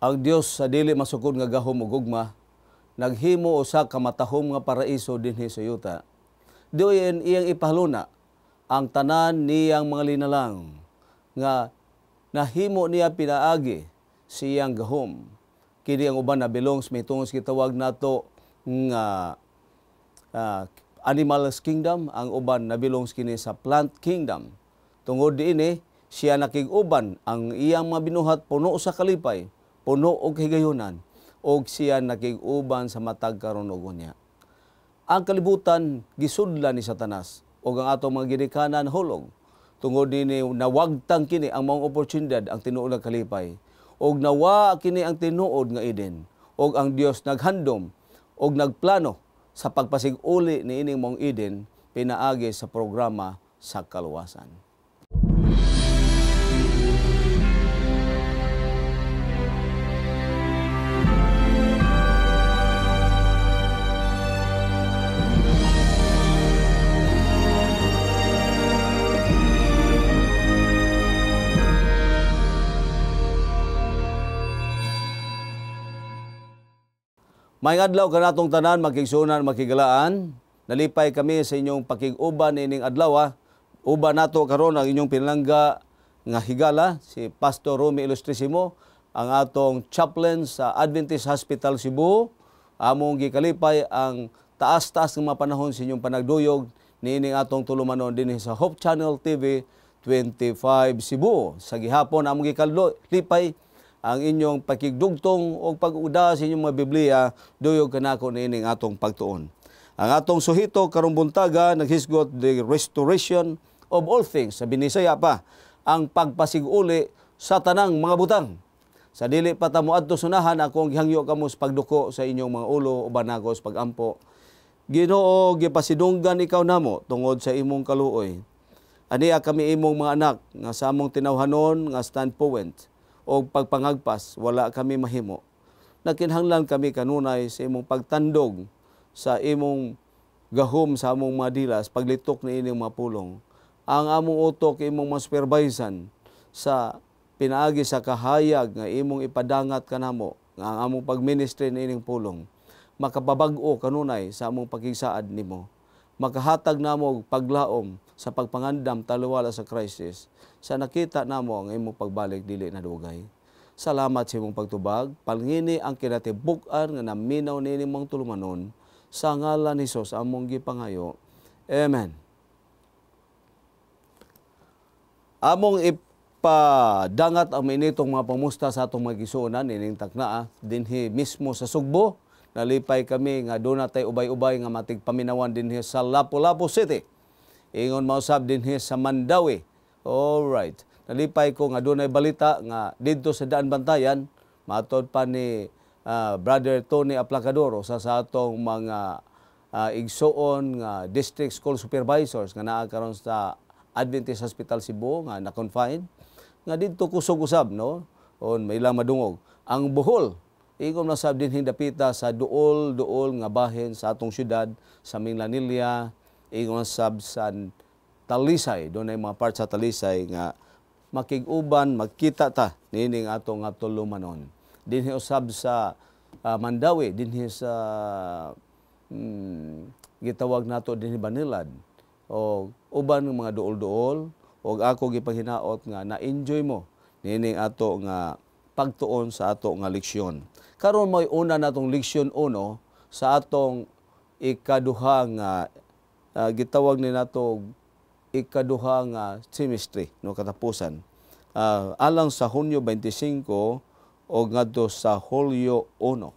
ang Dios sa dili masukod nga gahom ug gugma naghimo usa ka matahom nga paraiso dinhi sa yuta. Diyon iyang ipahaluna ang tanan niyang mga linalang nga nahimo niya pinaagi siyang gahom. Kini ang uban na belongs may tungos gitawag nato nga animals kingdom, ang uban na belongs kini sa plant kingdom. Tungod diini siya nakig-uban ang iyang mga binuhat puno sa kalipay, puno og higayonan, og siya nakig-uban sa matag karon ug unya. Ang kalibutan gisudlan ni Satanas ug ang atong mga ginikanan hulog. Tungod dinhi nawagtang kini ang mga oportunidad ang tinuod nga kalipay. Og nawa kini ang tinuod nga Eden. Og ang Dios naghandom og nagplano sa pagpasig-uli ni ining mong Eden pinaagi sa programa sa kaluwasan. May adlaw kanatong tanan, makigsunan, makigalaan. Nalipay kami sa inyong pakig-uban ining adlaw. Uban nato karon ang inyong pinalangga nga higala, si Pastor Romy Ilustrisimo, ang atong chaplain sa Adventist Hospital Cebu. Among gikalipay ang taas-taas ng mga panahon sa inyong panagduyog niining atong tulumanon dinhi sa Hope Channel TV 25 Cebu. Sa gihapon among gikalipay ang inyong pakigdugtong o pag-uda sa inyong mga Biblia, duyog kanako niining atong pagtuon. Ang atong suhito karong buntaga naghisgot the restoration of all things. Sa Binisaya pa, ang pagpasig-uli sa tanang mga butang. Sa dili pa ta moadto sunahan, akong gihangyo kamo sa pagduko sa inyong mga ulo uban nako sa pagampo. Ginoo, gipasidunggan ikaw namo tungod sa imong kaluoy. Aniya kami imong mga anak nga sa among tinawhanon nga standpoint o pagpangagpas, wala kami mahimo. Nakinhanglan kami kanunay sa imong pagtandog, sa imong gahom sa among mga dilas, paglitok ni ining mga pulong. Ang among utok imong masupervisan sa pinaagi sa kahayag nga imong ipadangat kanamo, nga ang among pagministry ni ining pulong. Makapabag-o kanunay sa among pagigsaad nimo. Makahatag namo paglaom sa pagpangandam taliwala sa crisis. Sa nakita namo ang imong pagbalik dili na dugay. Salamat sa imong pagtubag. Palngini ang kinatibuk-an nga naminaw ni imong tulumanon. Sa ngalan ni Hesus among gipangayo. Amen. Among ipadangat ang minitong mga pamusta sa atong mga gisuonan ining taknaa dinhi mismo sa Sugbo. Nalipay kami nga doon natay ubay-ubay nga matig paminawan dinhi sa Lapu-Lapu City. Ingon mausab dinhi sa Mandawi. Alright. Nalipay ko nga doon ay balita nga dito sa Daan Bantayan, matod pa ni Brother Tony Aplacadoro sa atong mga igsoon nga district school supervisors nga naa karon sa Adventist Hospital Cebu nga na-confine. Nga dito kusog-usab, no? O may ilang madungog. Ang Bohol, ingon masab din hindapita sa duol nga bahin sa atong syudad sa Minglanilla, ingon sab sa Talisay, doon ay mga part sa Talisay nga makig-uban, magkita ta nining atong tulumanon. Dinhi usab sa Mandawi, dinhi sa gitawag nato dinhi Banilad. O uban ng mga duol-duol, o ako gipanghinaot nga na-enjoy mo nining ato nga pagtuon sa ato nga leksyon. Karon may una natong leksyon 1 sa atong ikaduha nga gitawag ni nato ikaduha nga semestre no katapusan. Alang sa Hunyo 25 o ngadto sa Hulyo 1.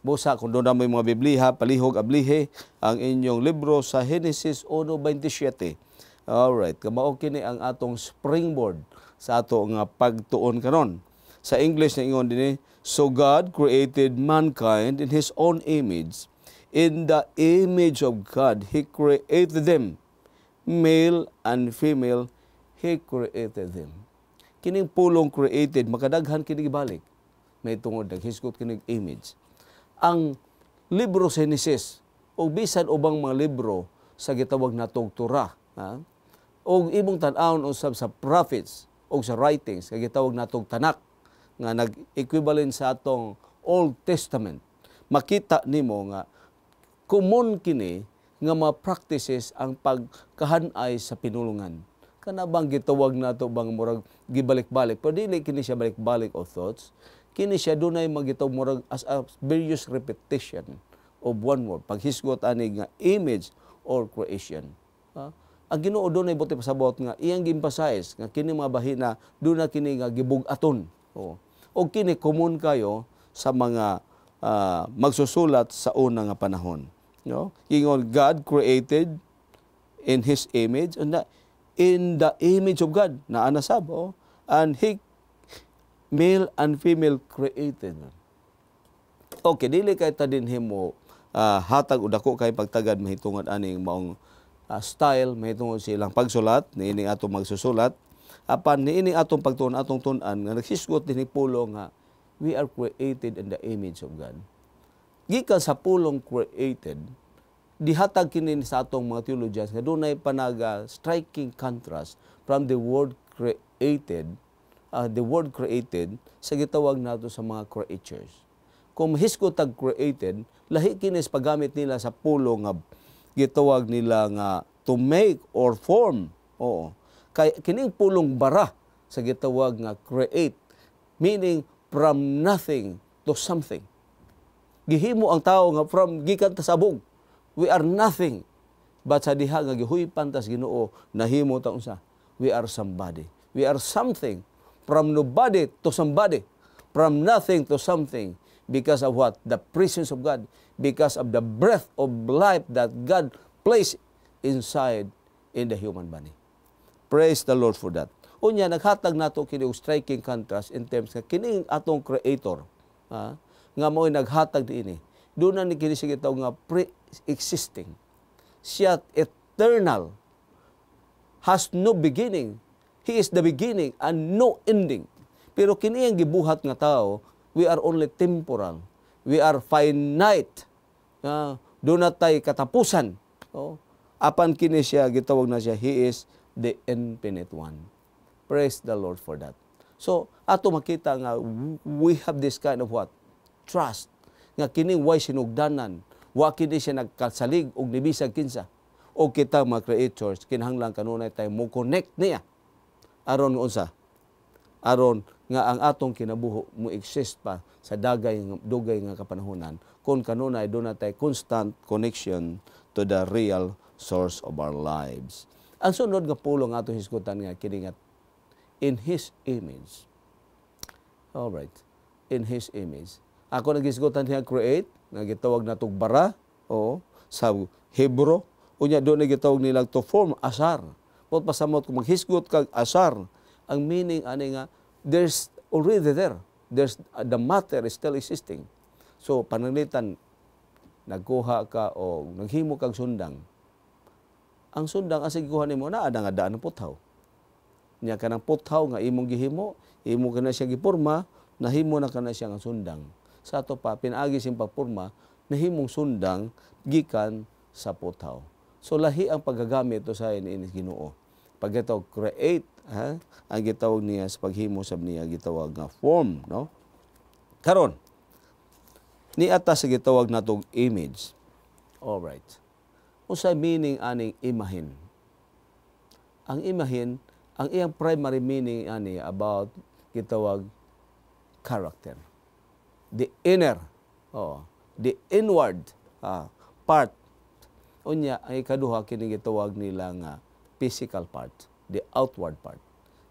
Busa kung doon na may mga Bibliya, palihog ablihe ang inyong libro sa Genesis 1:27. Alright, kamao kini ang atong springboard sa ato nga pagtuon karon. Sa English na ingon dinhi, so God created mankind in His own image. In the image of God, He created them. Male and female, He created them. Kining pulong created, makadaghan kining ibalik. May tungod, naghisgot kining image. Ang libro sa Genesis, o bisan ubang mga libro sa gitawag natong Torah, o imong tan-awon usab sa prophets, o sa writings, kay gitawag natong Tanak, nga nag-equivalent sa atong Old Testament, makita nimo nga common kini nga mga practices ang pagkahanay sa pinulungan. Kana bang gitawag nato bang murag gibalik-balik, pero dili kini siya balik-balik of thoughts, kini siya dunay magitawag murag as a various repetition of one word, paghisgot ani nga image or creation. Ang Ginoo dunay buti pasabot nga iyang gi-emphasize nga kini mga bahina duna kini nga gibug-aton. O kini common kayo sa mga magsusulat sa una nga panahon. No? Ingon, God created in His image, and in the image of God, na anasab, and He, male and female created. Okay, dili kay ta din himo hatag o dako kay pagtagad mahitungod aning maong style, mahitungod silang pagsulat, niining atong magsusulat, apan niining atong pagtuon, atong tun-an, nga naghisgot din pulo nga, we are created in the image of God. Gikan sa pulong created, dihatag kini sa atong mga theologians nga dunay panaga striking contrast from the word created sa gitawag nato sa mga creatures. Kung hisgot tag created, lahi kini sa paggamit nila sa pulong nga gitawag nila nga to make or form. Oo. Kay kining pulong bara sa gitawag nga create, meaning from nothing to something. Gihimo ang tao nga from gikan ta sabog. We are nothing. But sa diha nga gihuy-pan ta sa Ginoo, nahimo ta unsa? We are somebody. We are something. From nobody to somebody. From nothing to something. Because of what? The presence of God. Because of the breath of life that God placed inside in the human body. Praise the Lord for that. Unya, naghatag nato kini og striking contrast in terms nga kining atong creator, nga mo'y naghatag diini. Doon na ni kini siya gitawag nga pre-existing. Siya eternal, has no beginning. He is the beginning and no ending. Pero kini ang gibuhat nga tao, we are only temporal. We are finite. Doon na tayo katapusan. Apan kini siya, gitawag na siya, He is the infinite one. Praise the Lord for that. So, ato makita nga, we have this kind of what? Trust. Nga kining way sinugdanan. Wa kini siya nagkasalig og nibisag kinsa. O kita mga creators, kinahanglan kanunay tayo mo connect niya. Aron unsa? Aron nga ang atong kinabuho mo exist pa sa dugay nga kapanahonan kung kanunay doon na tayo constant connection to the real source of our lives. Ang sunod nga pulong atong hisgutan nga kini nga in His image. All right. In His image. Ako naghisgutan niya create, nagitawag na itong bara, sa Hebro, unya doon nagitawag nilang to form, asar. Kung pasamot, kung maghisgot kag asar, ang meaning ani nga, there's already there. The matter is still existing. So, pananglitan, nagkuha ka o naghimo kag sundang. Ang sundang, asig kuha nimo na, nga daan ng puthaw. Niya ka ng puthaw nga imong gihimo, imo ka na siya giporma, nahimo na ka na siya ng sundang. Sa ato pa, pinaagi siyang pagporma, nahimong sundang gikan sa puthaw. So lahi ang paggagamit to sa ini Ginoo. Pag ito create, ang gitawag niya sa paghimo sab niya gitawag nga form, no? Karon, ni ata sa gitawag natong image. All right. Usa meaning aning imahin. Ang imahin, ang iyang primary meaning ani about gitawag character. The inner, the inward part. Unya, ang ikaduha kini gitawag nila nga physical part, the outward part.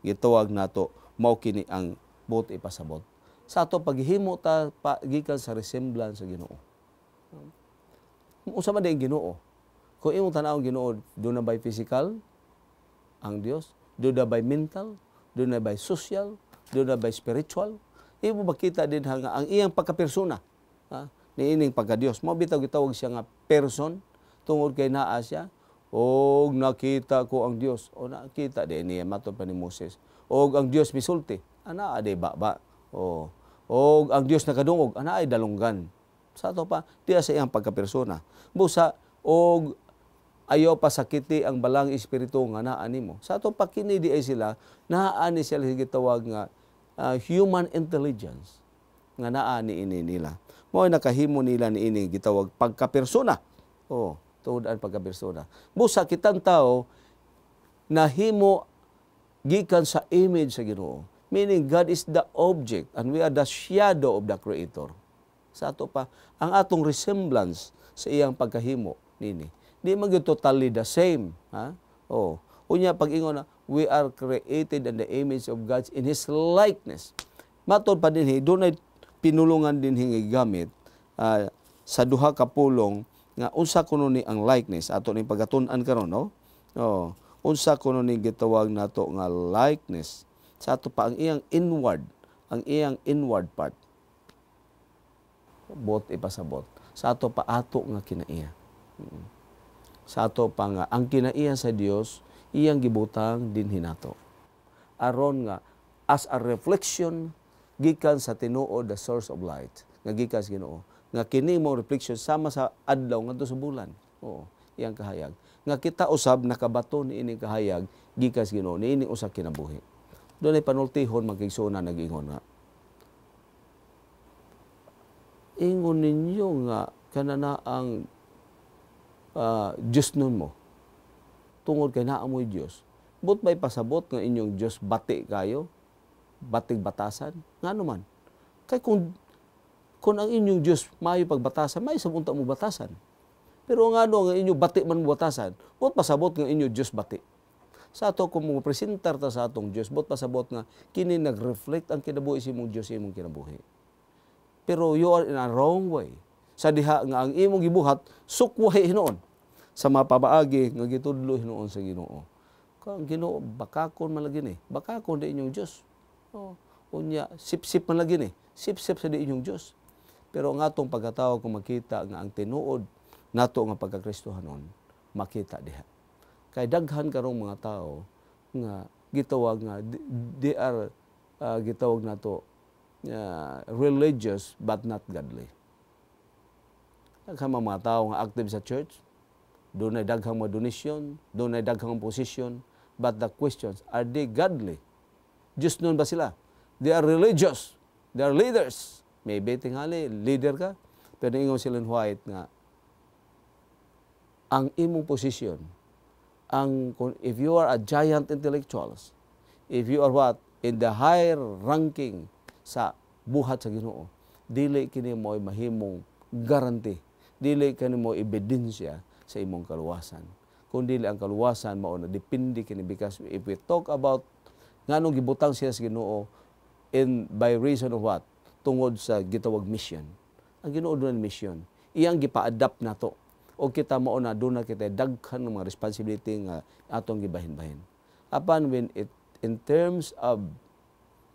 Gitawag nato mao kini ang buot ipasabot. Sa ato paghihimo ta gikan sa resemblance sa Ginoo. Usa man day Ginoo. Kung imong tan-aw Ginoo, do na by physical ang Dios, do na by mental, do na by social, do na by spiritual. Imo makita din nga ang iyang pagkapersona, niining pagka-Dios. Mao bitaw gitawag siya nga person tungod kay naa siya. Og nakita ko ang Dios. O nakita din niya matud pa ni Moses. Og ang Dios misulti. Ana ade baba. Og ang Dios nakadungog. Ana ay dalunggan. Sa ato pa diya sa iyang pagkapersona. Busa og ayaw pasakiti ang balang espiritu nga naa nimo. Sa ato pa kini di ay sila naa ni sila gitawag nga human intelligence nga naa niini nila. Mo'y nakahimo nila niini gitawag pagkapersona. Oh, tuod-an pagkapersona. Busa kitang tao nahimo gikan sa image sa Ginoo. Meaning God is the object and we are the shadow of the Creator. Sa ato pa ang atong resemblance sa iyang pagkahimo nini. Di man gyud totally the same, ha? Oh, unya pag-ingon na we are created in the image of God in His likeness. Matod pa dinhi dunay pinulungan dinhi gamit sa duha ka pulong nga unsa kuno ni ang likeness ato ning pagatun-an karon, no? Oh, unsa kuno ni gitawag nato nga likeness sa ato pa ang iyang inward part. Bot ipasabot sa ato pa ato nga kinaiya. Sa ato pa nga ang kinaiya sa Dios iyang gibutang dinhi nato. Aron nga as a reflection gikan sa tinuod the source of light nga gikan sa Ginoo. Nga kini mo reflection sama sa adlaw ngadto sa bulan. Oo, iyang kahayag. Nga kita usab nakabato niini kahayag gikan sa Ginoo niini usa kinabuhi. Doon ay panultihon magkigsuna nag-ingon nga. Ingon ninyo nga kanana ang Diyos nun mo. Tungod kay naa mo'y Diyos. But may pasabot nga inyong Diyos bati kayo, batig batasan, nga naman. Kay kung ang inyong Diyos maayo pagbatasan, may sabunta mo batasan. Pero nga nga inyong bati man mo batasan, but pasabot nga inyong Diyos bati. Sa ato kung mo presentar ta sa atong Diyos, but pasabot nga kini nag-reflect ang kinabuhi sa imong Diyos imong kinabuhi. Pero you are in a wrong way. Sa diha nga ang imong gibuhat sukway hinoon sa mapabaagi nga gitudlo hinoon sa Ginoo. Kang Ginoo bakakon man lagi ni. Bakakon di inyong Dios. Oh, unya sip-sip man lagi ni. Sip-sip sa di inyong Dios. Pero ang atong pagkatao kung makita nga ang tinuod nato nga pagkakristohanon makita diha. Kay daghan karong mga tao nga gitawag nga they are gitawag nato religious but not godly. Daghang mga tao nga active sa church, doon ay daghang mga donation, doon ay daghang position, but the questions, are they godly? Diyos nun ba sila? They are religious. They are leaders. Maybe tingali, leader ka, pero ingon sila in White nga, ang imong position, if you are a giant intellectuals, if you are what? In the higher ranking sa buhat sa Ginoo, dili kini mo mahimong guarantee. Dili kani mo ebidensya sa imong kaluwasan. Kundi ang kaluwasan mao na depende kini because if we talk about nganong gibutang siya sa Ginoo by reason of what? Tungod sa gitawag mission. Ang Ginoo doon mission. Iyang gipa-adapt nato. O kita mao na doon na kita daghan ng mga responsibility nga atong gibahin-bahin. Apan when it in terms of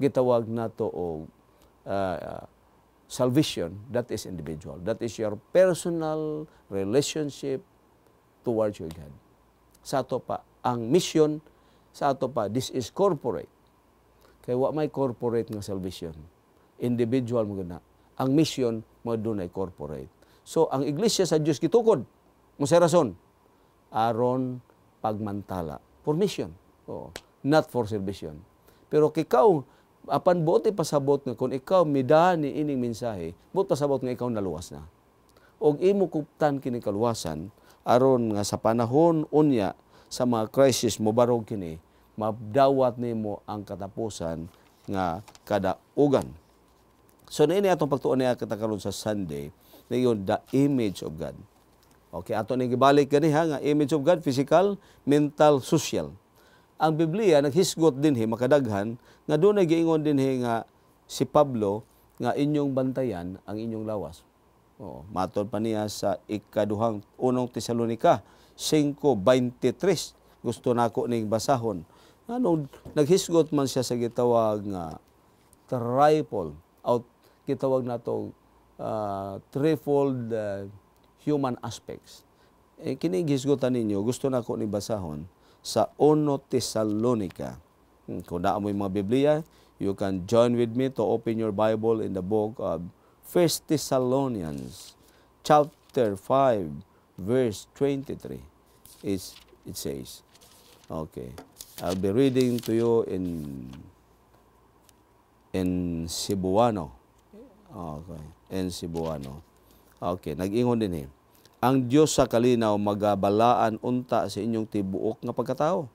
gitawag nato o salvation, that is individual. That is your personal relationship towards your God. Sa ato pa, ang mission, sa ato pa, this is corporate. Kaya wa may corporate nga salvation. Individual mo gana. Ang mission mo doon ay corporate. So, ang iglesia sa Diyos gitukod, mo sa rason, aron pagmantala. For mission. Oh, not for salvation. Pero kikaw, apan buot pasabot nga kung ikaw midani ining mensahe, buot pasabot nga ikaw naluwas na. Og imo kuptan kini kaluwasan aron nga sa panahon unya sa mga crisis mo barog kini mabdawat nimo ang katapusan nga kadaugan. So niini atong pagtuon niya kita karon sa Sunday, nayon the image of God. Okay, ato ni gibalik gani ha nga image of God, physical, mental, social. Ang Biblia naghisgot dinhi makadaghan nga doon giingon dinhi nga si Pablo nga inyong bantayan ang inyong lawas. Oh, matod pa niya sa ikaduhang unang Tesalonica 5:23. Gusto nako ning basahon. Ano naghisgot man siya sa gitawag nga trifold out gitawag nato threefold human aspects. Kini gisgotan ninyo gusto nako ning basahon sa 1 Tesalonica. Kung naa mo yung mga Biblia, you can join with me to open your Bible in the book of 1 Thessalonians chapter 5 verse 23. It says, okay, I'll be reading to you in en Cebuano. Okay, en Cebuano. Okay, nag-ingon din ang Dios sa kalinaw magabalaan unta sa inyong tibuok nga pagkatao.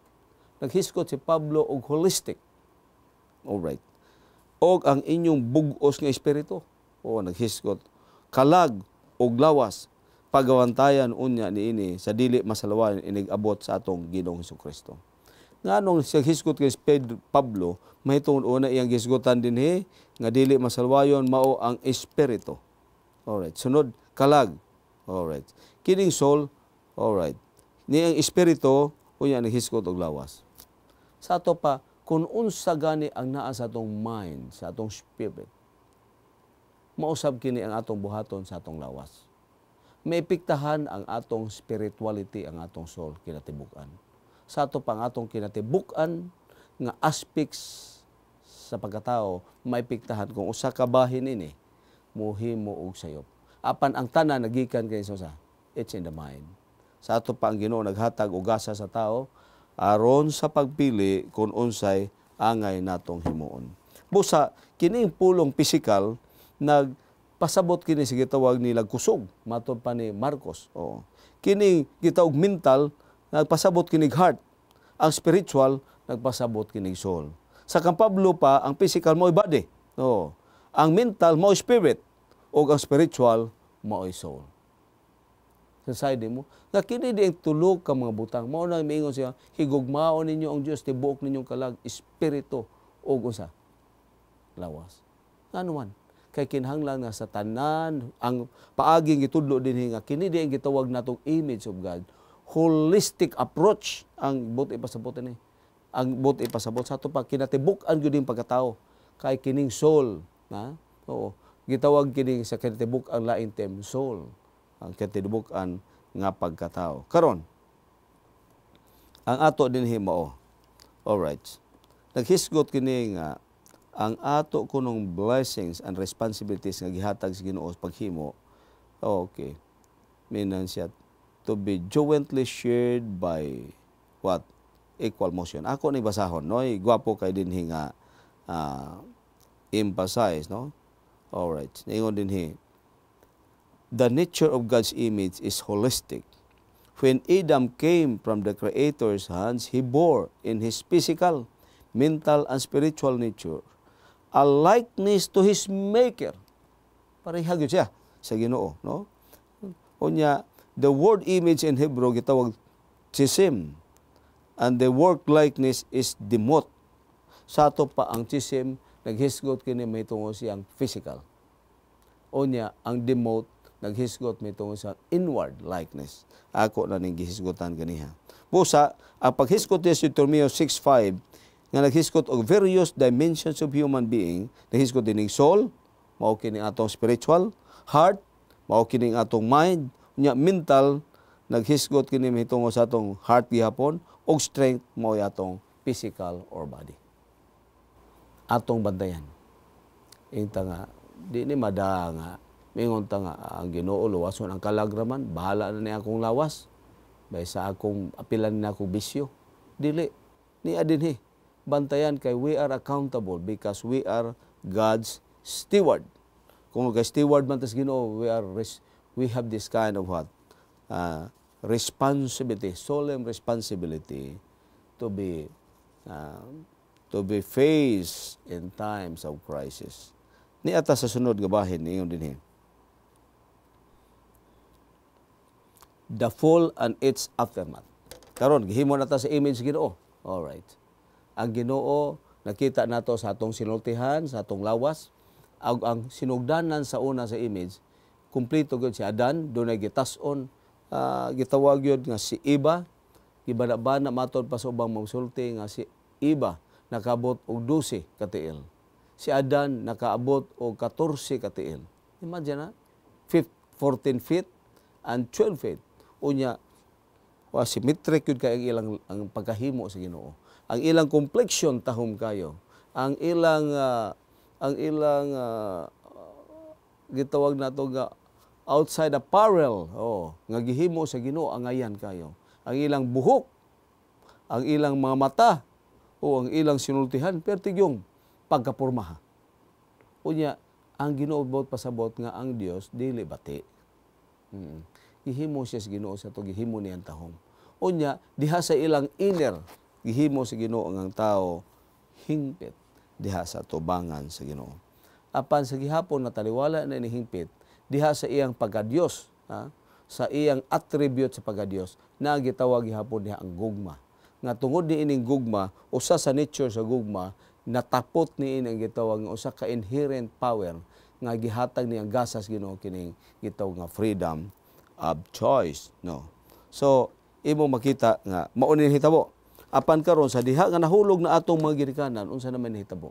Naghiskot si Pablo og holistic. Alright. Og ang inyong bug-os nga espiritu. O naghiskot kalag og lawas pagawantayan unya niini sa dili masalawan inigabot sa atong Ginoong Hesukristo. Nganong siya hisgot kay Pablo, mahitungod una iyang hisgotan dinhi nga dili masalwayon mao ang espiritu. Alright. Sunod kalag. Alright. Kining soul, alright. Ni ang espiritu unya naghisgot og lawas. Sa ato pa kung unsa gani ang naa sa atong mind, sa atong spirit, mausab kini ang atong buhaton sa atong lawas. Maipiktahan ang atong spirituality, ang atong soul, kinatibuk-an. Sa ato pang atong kinatibuk-an nga aspects sa pagkatao, maipiktahan kung usa ka bahin ini, muhimo og sayop. Apan ang tanan nagikan kay sa it's in the mind. Sa ato pa ang Ginoo naghatag og gasa sa tao aron sa pagpili kung unsay angay natong himuon. Busa kining pulong pisikal nagpasabot kini sa gitawag nila kusog matud pa ni Marcos. Oo. Kini gitawag mental nagpasabot kinig heart. Ang spiritual nagpasabot kinig soul. Sa kang Pablo pa ang physical mo'y body. Oo. Ang mental mo'y spirit o ang spiritual mo'y soul. Sa side mo, nga kini di ang tulog ka mga butang. Mao nang miingon siya, higugmaon ninyo ang Dios tibuok ninyong kalag espiritu ug usa lawas. Ano man? Kay kinahanglan nga sa tanan ang paaging gitudlo dinhi nga kini di ang gitawag natong image of God. Holistic approach ang buti pasabot ni. Ang buti pasabot sa ato pa kinatibuk-an gyud ang pagkatao kay kining soul, ha? Oo. Gitawag kini sa kinatibuk-an lain term soul. Ang kinatibuk-an nga pagkatao. Karon ang ato dinhi mao. Alright. Naghisgot kini nga ang ato kunong blessings and responsibilities nga gihatag sa Ginoo sa paghimo. Okay. Meaning siya to be jointly shared by what? Equal motion. Ako ni basahon, no? Gwapo kay dinhi nga emphasize, no? Alright. Ingon dinhi. The nature of God's image is holistic. When Adam came from the Creator's hands, he bore in his physical, mental, and spiritual nature a likeness to his Maker. Parehag yun siya sa Ginoo, no? Unya, the word image in Hebrew gitawag chisim, and the word likeness is demot. Sa ato pa ang chisim naghisgot kini may tungo siyang physical. Unya, ang demot naghisgot may tungo sa inward likeness. Ako na ning gihisgotan ganiha. Busa, ang paghisgot ni Deuteronomy 6:5 nga naghisgot og various dimensions of human being, naghisgot dining soul, mao kini atong spiritual, heart, mao kini atong mind, nya mental, naghisgot kini mitungo sa atong heart gihapon, og strength mao atong physical or body. Atong bantayan. Ingta nga di ni mada nga mingon ta nga ang Ginoo luwason ang kalagraman, bahala na ni akong lawas. Baysa akong apilan na akong bisyo. Dili ni adinhi. Bantayan kay we are accountable because we are God's steward. Kung kay steward man tas Ginoo, we have this kind of what? Responsibility, solemn responsibility to be faced in times of crisis. Ni ata sa sunod nga bahin niyon dinhi. The fall and its aftermath. Karon gihimo na ta sa image Ginoo. All right. Ang Ginoo nakita nato sa atong sinultihan, sa atong lawas, ang sinugdanan sa una sa image, kumpleto gyud si Adan, dunay gitas-on, gitawag gyud nga si Eva, gibana-bana matud pa sa ubang magsulti nga si Eva nakaabot og 12 ka tiil. Si Adan nakaabot og 14 ka tiil. Imagine na, 14 feet and 12 feet. Unya, symmetric yun kay ang pagkahimo sa Ginoo. Ang ilang complexion tahom kayo. Ang ilang gitawag nato nga outside apparel, nga gihimo sa Ginoo ang ayan kayo. Ang ilang buhok, ang ilang mga mata, o ang ilang sinultihan, pertigyong pagkapormaha. Unya, ang Ginoo bot pasabot nga ang Dios dili bati. Gihimo siya sa Ginoo sa to gihimo niyang tahom. Unya, diha sa ilang inner gihimo sa Ginoo ang tao hingpit diha sa tubangan sa Ginoo. Apan sa gihapon na taliwala na ni hingpit diha sa iyang pagka-Dios, sa iyang attribute sa pagka-Dios na gitawag gihapon diha ang gugma. Nga tungod ni ining gugma, usa sa nature sa gugma, natapot ni ini ang gitawag nga usa ka inherent power nga gihatag niyang gasas Ginoo kining gitawag nga freedom of choice, no. So imo makita nga mao ni hitabo. Apan karon sa diha nga nahulog na atong mga ginikanan, unsa naman ni hitabo?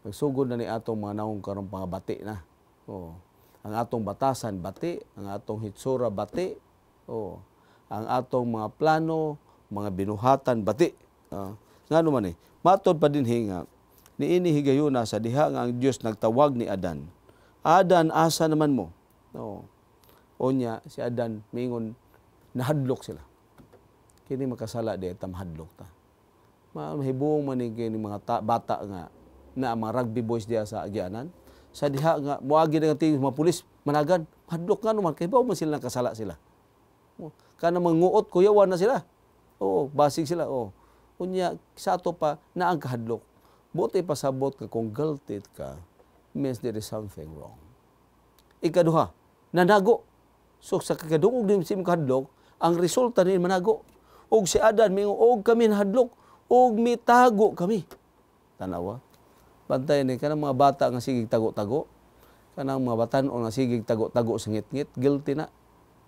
Nagsugod na ni atong mga naong karon pangabati na. Ang atong batasan bati, ang atong hitsura bati, ang atong mga plano, mga binuhatan bati. Ngano man matod pa dinhi nga niini higayuna sa diha nga ang Dios nagtawag ni Adan. Adan, asa naman mo? Onya si Adan mingon nahadlok sila. Kini makasala di ta mahadlok ta. Mahibong man ni kini mga bata nga na mga rugby boys diya sa agyanan. Sa diha nga moagi nga tingog mga pulis managan hadlok nga naman kay bawo man sila nakasala sila. Kana manguot kuyawan na sila. Basig sila. Unya sa ato pa na ang kahadlok. Buti pasabot ka kung guilty ka, means there is something wrong. Ikaduha, nanago. So sa kakadungog din si kahadlok, ang resulta ni manago. Og si Adan mingon og kami nahadlok, og mitago kami. Tanawa. Bantay ni kanang mga bata nga sigig tago-tago. Kanang mga batan-on nga sigig tago-tago sa ngit-ngit, guilty na.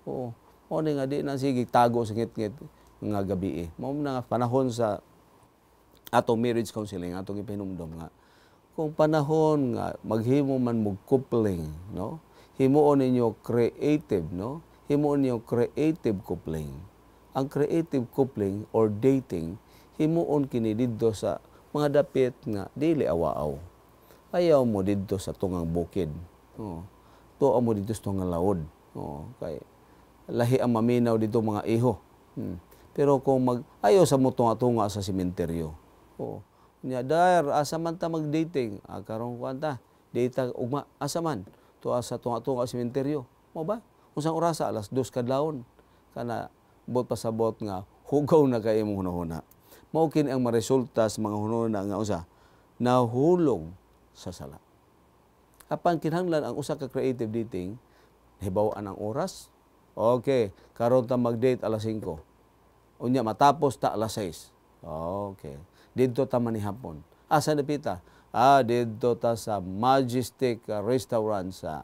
O ni nga di na sigig tago sa ngit-ngit nga gabi. Mao na nga panahon sa atong marriage counseling, atong ipahinumdom nga kung panahon nga maghimo man mo coupling, no? Himuon ninyo creative, no? Himuon ninyo creative coupling. Ang creative coupling or dating himuon kini didto sa mga dapit nga dili awaaw. Ayaw mo didto sa tungang bukid. Tuo mo didto sa tungang laod. Kay lahi ang maminaw dito mga iho. Pero kung ayaw sa mo tunga-tunga sa sementeryo. Nya dar asa man ta mag-dating, karon kuan ta, data ugma asa man to asa tunga-tunga sa sementeryo. Mo ba? Unsang orasa alas 2 kadlawon kana bot pasabot nga hugaw na kay imong hunahuna. Mao kini ang maresulta sa mga hunahuna nga usa nahulog sa sala. Apan kinahanglan ang usa ka creative dating hibaw-an ang oras. Okay, karon ta mag-date alas 5. Unya matapos ta alas 6. Okay. Didto ta manihapon. Asa napita? Didto ta sa Majestic Restaurant sa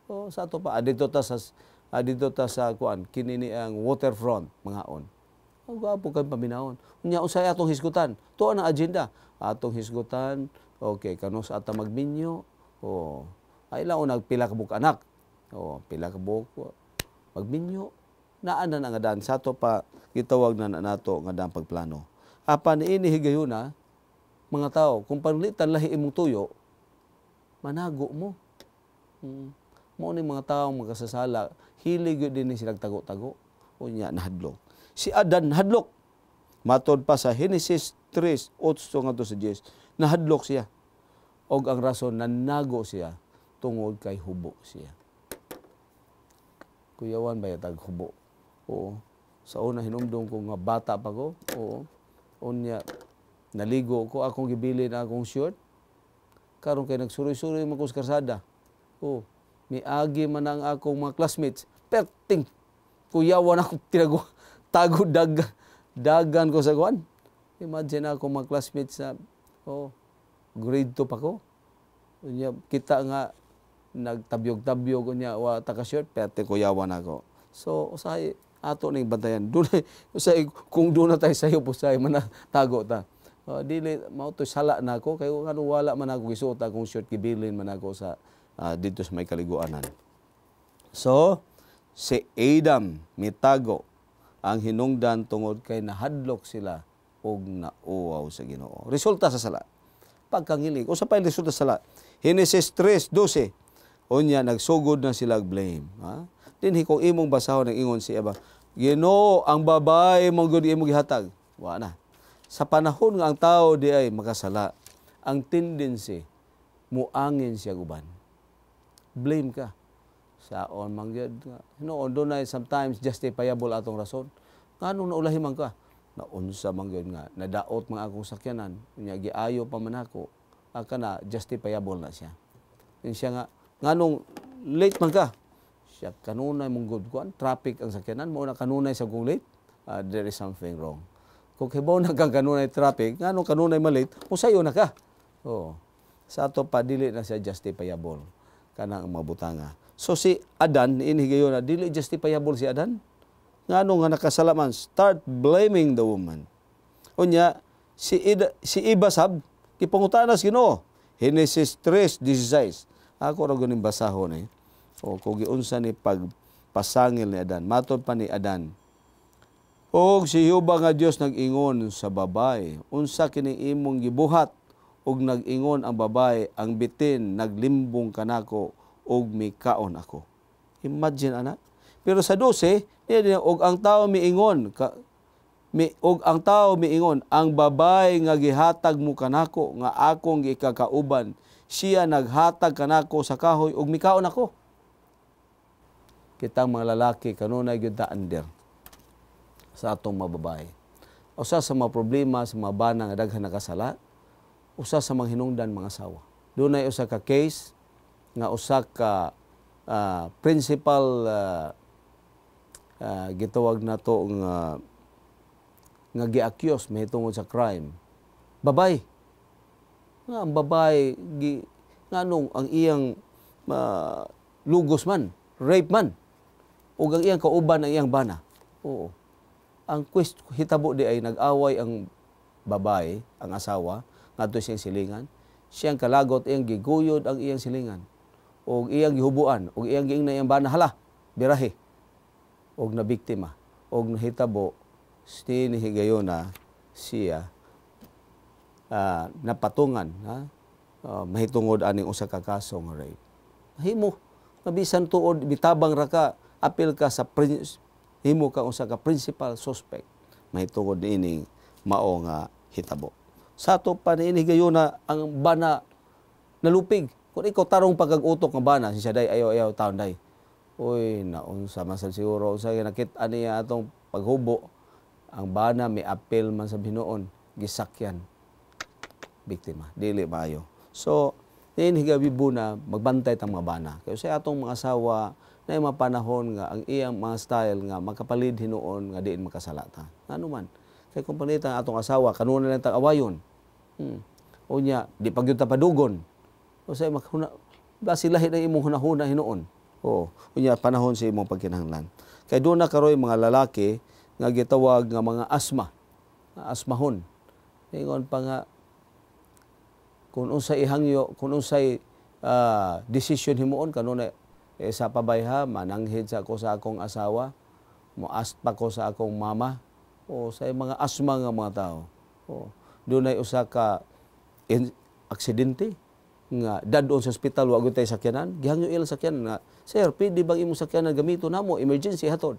ato pa. Didto ta sa kuan kinini ang waterfront mangaon. Gapo kay paminawon. Unya usay atong hisgutan. Tuo ang agenda. Atong hisgutan. Okay, kanos ata magminyo. Ay lang nagpila ka buk anak. Pila ka buk magminyo. Naa na nga daan sa ato pa gitawag na nato nga daan pagplano. Apan ini higayuna mga tao kung panglitan lahi imong tuyo manago mo. Mao ni mga tao magkasasala hilig din ni sila tago-tago unya nahadlok. Si Adan nahadlok. Matod pa sa Genesis 3:8 ngadto sa 10 nahadlok siya. Og ang rason nanago siya tungod kay hubo siya. Kuyawan ba yatag hubo? Sa una hinumdum ko nga bata pa ko. Unya naligo ko akong gibili na akong short. Karon kay nagsuroy-suroy man ko sa karsada. Miagi man ang akong mga classmates. Perting kuyawan ako tago dagan ko sa kuan. Imagine ako mga classmates sa grade 2 pa ko. Unya kita nga nagtabyog-tabyog unya wa ta ka short perting kuyawan ako. So usahay ato ning bantayan. Dunay usay kung do na tay sayo pusay man tago ta. Dili mao to sala na ako kay ngano wala man ako gisuot akong short gibilin man ako sa dito sa may kaliguanan. So si Adam mitago ang hinungdan tungod kay nahadlok sila og nauwaw sa Ginoo. Resulta sa sala. Pagkangilig. Usa pa resulta sa sala. Genesis 3:12. Unya nagsugod na sila blame. Dinhi kung imong basahon ng ingon si Eva, Ginoo ang babae mong gud imong gihatag. Wa na. Sa panahon nga ang tao di ay makasala, ang tendency muangin siya guban. Blame ka. Saon man gyud. Noon dunay sometimes justifiable atong rason. Nganong naulahi man ka? Naunsa man gyud nga nadaot man akong sakyanan, unya giayo pa man ako. Aka na justifiable na siya. Siya nga nganong late man ka? Siya kanunay mong good kuan, traffic ang sakyanan mo na kanunay sa kung late. There is something wrong. Kung hibaw na kang kanunay traffic, nganong kanunay malate, usayo na ka. Oh. Sa ato pa dili na siya justifiable kanang mabutanga. So si Adan inihigayon na dili justifiable si Adan. Ngano nga nakasalaman, start blaming the woman. Unya si Iba sab kipangutanas Ginoo. Genesis 3:16. Ako ra guning basahon O kung giunsa ni pagpasangil ni Adan, matod pa ni Adan. Og si Jehova nga Dios nag-ingon sa babae, unsa kini imong gibuhat? Og nag-ingon ang babae, ang bitin naglimbong kanako og mikaon ako. Imagine ana. Pero sa 12, og ang tao miingon, og ang tao miingon, ang babae nga gihatag mo kanako nga akong gikakauban, siya naghatag kanako sa kahoy og mikaon ako. Kitang mga lalaki kanunay gyud ta under sa atong mga babae. Usa sa mga problema sa mga bana nga daghan nakasala, usa sa mga hinungdan mga asawa. Dunay usa ka case nga usa ka principal gitawag nato nga gi-accuse mahitungod sa crime. Babay. Nga ang babay nganong ang iyang lugos man, rape man. O ang iyang kauban ang iyang bana. Oo. Ang hitabo di ay nag-away ang babae, ang asawa, ngadto siyang silingan. Siyang kalagot iyang giguyod ang iyang silingan. O iyang gihubuan, o iyang giingna iyang bana, hala, birahe. O nabiktima. O nahitabo, stinihigayon na siya napatungan, mahitungod aning usa ka kaso nga rape. Himo, mabisan tuod, bitabang ra ka, apil ka sa himo ka usa ka principal suspect mahitungod ining mao nga hitabo. Sa ato pa niini gayon na ang bana nalupig. Kung ikaw tarong pagag-utok nga bana siya day ayaw taon day. Uy, naunsa man sad siguro unsa nakit-an niya atong paghubo. Ang bana may apil man sa binuon, gisakyan biktima, dili maayo. So, niini gabibo na magbantay tang mga bana. Kay sa atong mga asawa na mga panahon nga ang iyang mga style nga makapalid hinuon nga diin makasalata. Ano man. Kay kung panita atong asawa, kanuna lang tang awayon. Unya, di pa gyud ta padugon. O say makhuna, basi lahi na imong hunahuna hinuon. Unya panahon sa imong pagkinahanglan. Kay doon na karoy mga lalaki nga gitawag nga mga asmahon. Ingon pa nga kung unsay ihangyo, kung unsay decision himuon kanuna sa pabayha, mananghid sa ako sa akong asawa, muaspa ko sa akong mama, o sa mga asma nga mga tao. Doon ay usa ka aksidente, nga dadon sa ospital, wag tay sakyanan, gihangyo ilang sakyanan nga, sir, pwede bang imong sakyanan gamito namo, emergency hatod.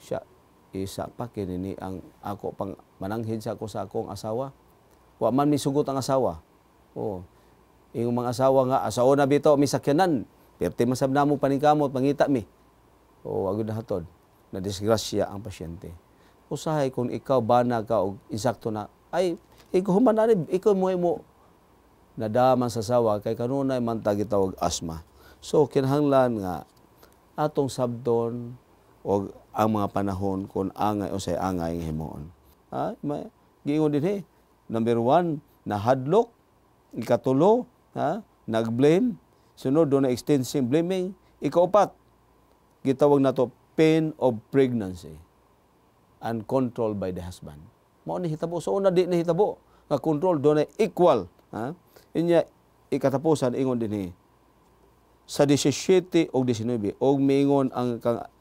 Siya, isa pa kinini ang ako pang mananghid sa ako sa akong asawa. Wa man misugot ang asawa. Ingong mga asawa nga, asawa na bito, may sakyanan, perti masab namo paningkamot mangita mi. Agud na hatod na disgrasya ang pasyente. Usahay kung ikaw bana ka og insakto na ay ikaw human ani ikaw mo nadaman sa sawa kay kanunay man ta gitawag asma. So kinahanglan nga atong sabton og ang mga panahon kung angay usay angay himuon. Giingon dinhi. Number 1, nahadlok, ikatulo, nagblame. Sunod, doon na extensive blaming. Ikaupat, gitawag na to pain of pregnancy. Uncontrolled by the husband. Mao ni hitabo. So, una di ni hitabo. Nga control, doon na equal. Inya, ikatapusan, ingon din sa 17 o 19, og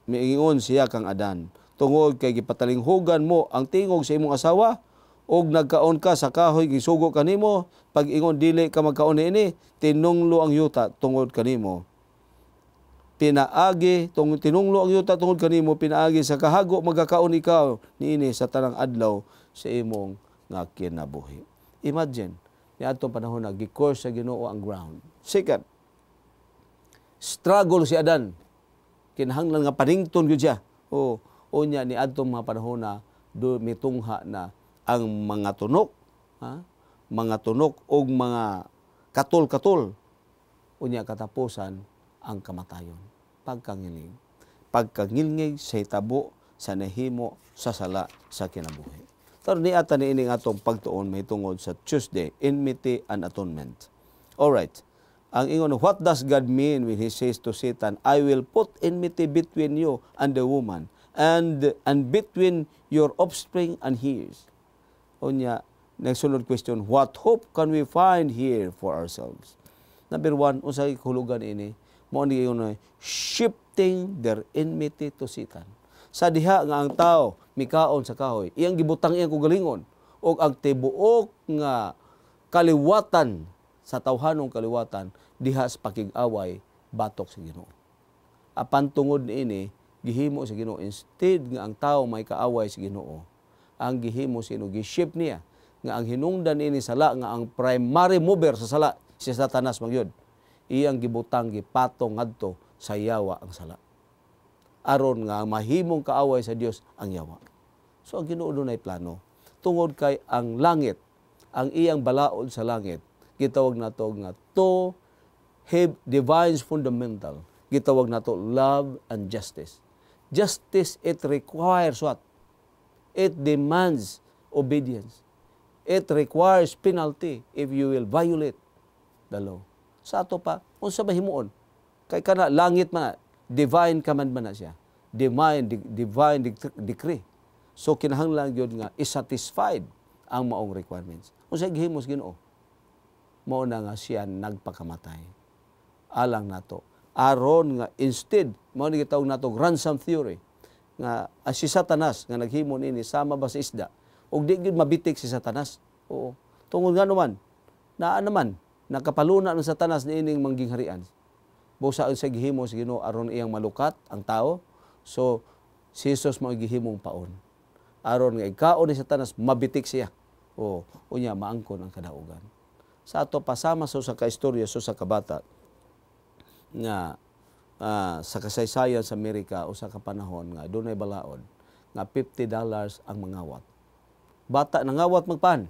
miingon siya kang Adan. Tungod kay gipatalinghugan mo ang tingog sa imong asawa, og nagkaon ka sa kahoy gisugo kanimo, pag ingon dili ka magkaon niini, tinunglo ang yuta tungod kanimo. Tinunglo ang yuta tungod kanimo, pinaagi sa kahago magkakaon ikaw niini sa tanang adlaw sa imong nga kinabuhi. Imagine, ni atong panahon na gi-curse sa Ginoo ang ground. Second, struggle si Adan. Kinahanglan nga panington gyud siya. O nya ni adtong mga panahon na mitungha na ang mga tunok, mga tunok og mga katol-katol, unya katapusan ang kamatayon, pagkangilngig sa hitabo sa nahimo sa sala sa kinabuhi. Pero niata niining atong pagtuon mahitungod sa Tuesday, enmity and atonement. Alright. Ang ingon, what does God mean when He says to Satan, I will put enmity between you and the woman, and between your offspring and hers? Unya, nagsunod question, what hope can we find here for ourselves? Number one, unsay kahulugan ini, mao ni ingon, shifting their enmity to Satan. Sa diha nga ang tao mikaon sa kahoy, iyang gibutang iyang kugalingon og ang tibuok nga kaliwatan sa tawhanong kaliwatan diha sa pakig-away batok sa Ginoo. Apan tungod niini gihimo sa Ginoo, instead nga ang tao may kaaway sa Ginoo, ang gihimo sino gi-shift niya nga ang hinungdan ini sala nga ang primary mover sa sala si Satanas magyud, iyang gibutang gipatong ngadto sa yawa ang sala, aron nga mahimong kaaway sa Dios ang yawa. So ang Ginoo dunay plano tungod kay ang langit, ang iyang balaod sa langit, gitawag nato nga to have divine fundamental, gitawag nato love and justice. Justice, it requires what? It demands obedience. It requires penalty if you will violate the law. Sa ato pa, unsa ba himuon? Kay kana langit man, divine commandment na siya. Divine decree. So kinahanglan gyud nga is-satisfied ang maong requirements. Unsa gihimo sa Ginoo? Mao na nga siya nagpakamatay. Alang nato. Aron nga instead, mao ni gitawag nato ransom theory, nga si Satanas nga naghimo nini sama ba sa isda, ug di gyud mabitik si Satanas. Oo. Tungod nga naman, naman nakapaluna ng Satanas niining mangingharian. Busa sa gihimo sa Ginoo aron iyang malukat ang tao. So si Jesus mao gihimong paon. Aron nga ikaon ni Satanas mabitik siya. O unya maangkon ang kadaugan. Sa ato pasama sa kaistorya sa kabata nga sa kasaysayan sa Amerika o sa kapanahon nga dunay balaod nga $50 ang mangawat. Bata nangawat magpan.